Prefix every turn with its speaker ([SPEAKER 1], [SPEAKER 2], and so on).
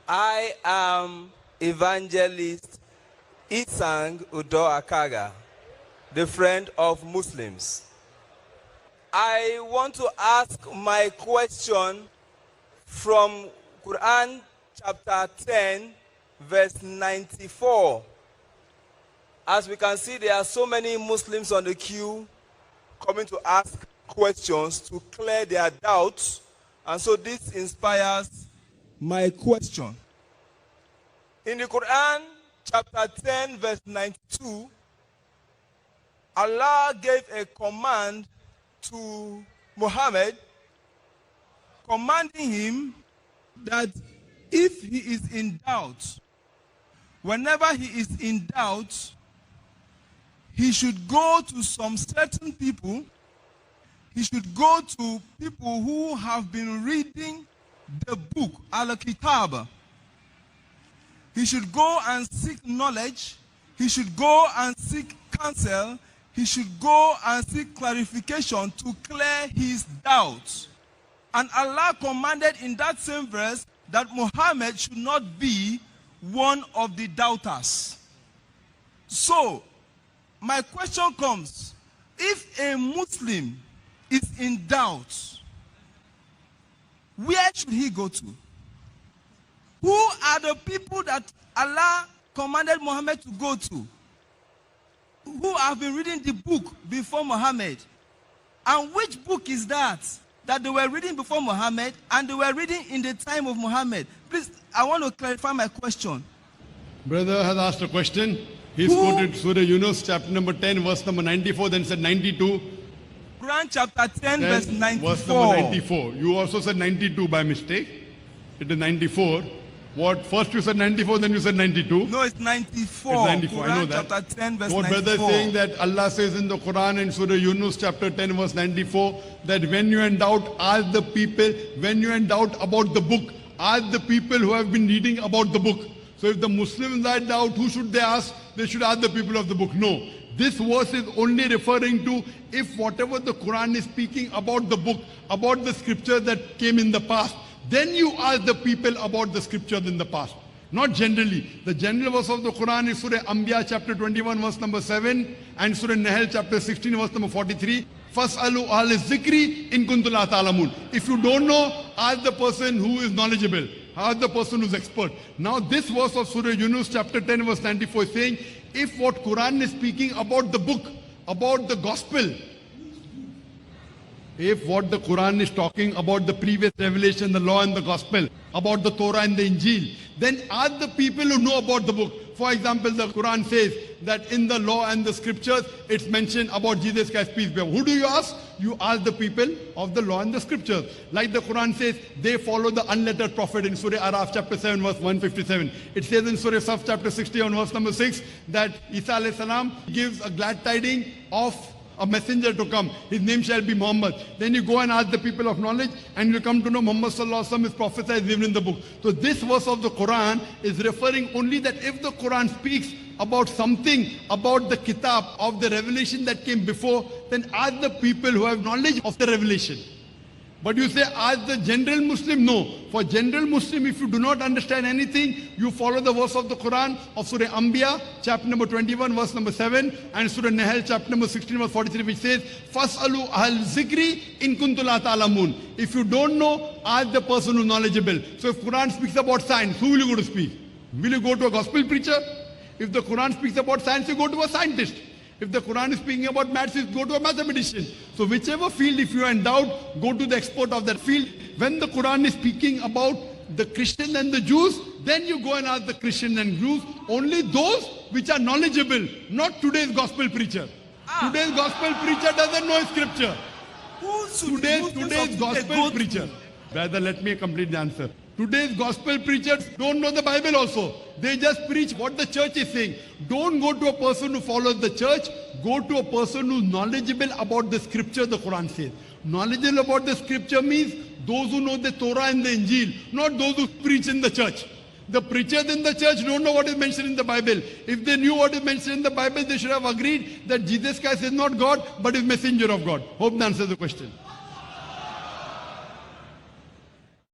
[SPEAKER 1] I am Evangelist Isang Udo Akaga, the friend of Muslims. I want to ask my question from Quran chapter 10, verse 94. As we can see, there are so many Muslims on the queue coming to ask questions to clear their doubts, and so this inspires my question. In the Quran, chapter 10, verse 92, Allah gave a command to Muhammad, commanding him that if he is in doubt, whenever he is in doubt, he should go to some certain people. He should go to people who have been reading the book, Al-Kitab. He should go and seek knowledge. He should go and seek counsel. He should go and seek clarification to clear his doubts. And Allah commanded in that same verse that Muhammad should not be one of the doubters. So, my question comes, if a Muslim is in doubt, where should he go to? Who are the people that Allah commanded Muhammad to go to? Who have been reading the book before Muhammad? And which book is that they were reading before Muhammad and they were reading in the time of Muhammad? Please, I want to clarify my question.
[SPEAKER 2] Brother has asked a question. He's quoted Surah Yunus, chapter number 10, verse number 94, then said 92.
[SPEAKER 1] Quran chapter 10, verse 94.
[SPEAKER 2] Verse number 94. You also said 92 by mistake. It is 94. What? First you said 94, then you said 92.
[SPEAKER 1] No, it's 94.
[SPEAKER 2] It's 94,
[SPEAKER 1] Quran
[SPEAKER 2] I know that.
[SPEAKER 1] chapter 10, verse
[SPEAKER 2] what
[SPEAKER 1] 94.
[SPEAKER 2] brother is saying that Allah says in the Quran in Surah Yunus chapter 10, verse 94, that when you in doubt, ask the people, when you in doubt about the book, ask the people who have been reading about the book. So if the Muslims are in doubt, who should they ask? They should ask the people of the book. No. This verse is only referring to if whatever the Quran is speaking about the book, about the scripture that came in the past, then you ask the people about the scriptures in the past. Not generally. The general verse of the Quran is Surah Anbiya chapter 21 verse number 7 and Surah Nahl chapter 16 verse number 43. Fas'alu ahla zikri in kuntum la ta'lamun. If you don't know, ask the person who is knowledgeable. Ask the person who is expert. Now this verse of Surah Yunus chapter 10 verse 94 is saying, if what Quran is speaking about the book, about the gospel, if what the Quran is talking about the previous revelation, the law and the gospel, about the Torah and the Injil, then ask the people who know about the book. For example, the Quran says that in the law and the scriptures, it's mentioned about Jesus Christ, peace be upon him. Who do you ask? You ask the people of the law and the scriptures. Like the Quran says, they follow the unlettered prophet in Surah Araf chapter 7 verse 157. It says in Surah Saf chapter 61 verse number 6 that Isa alayhi salam gives a glad tidings of a messenger to come. His name shall be Muhammad. Then you go and ask the people of knowledge and you come to know Muhammad sallallahu alaihi wasallam is prophesied even in the book. So this verse of the Quran is referring only that if the Quran speaks about something, about the kitab of the revelation that came before, then ask the people who have knowledge of the revelation. But you say, ask the general Muslim? No. For general Muslim, if you do not understand anything, you follow the verse of the Quran of Surah Anbiya, chapter number 21, verse number 7, and Surah Nahl, chapter number 16, verse 43, which says, Fas'alu ahl zikri in kuntum la ta'lamun. If you don't know, ask the person who is knowledgeable. So if Quran speaks about science, who will you go to speak? Will you go to a gospel preacher? If the Quran speaks about science, you go to a scientist. If the Quran is speaking about maths, you go to a mathematician. So whichever field, if you are in doubt, go to the expert of that field. When the Quran is speaking about the Christian and the Jews, then you go and ask the Christian and Jews, only those which are knowledgeable, not today's gospel preacher. Today's gospel preacher doesn't know scripture. Today's gospel preacher. Brother, let me complete the answer. Today's gospel preachers don't know the Bible also. They just preach what the church is saying. Don't go to a person who follows the church. Go to a person who's knowledgeable about the scripture, the Quran says. Knowledgeable about the scripture means those who know the Torah and the Injil, not those who preach in the church. The preachers in the church don't know what is mentioned in the Bible. If they knew what is mentioned in the Bible, they should have agreed that Jesus Christ is not God, but is messenger of God. Hope that answers the question.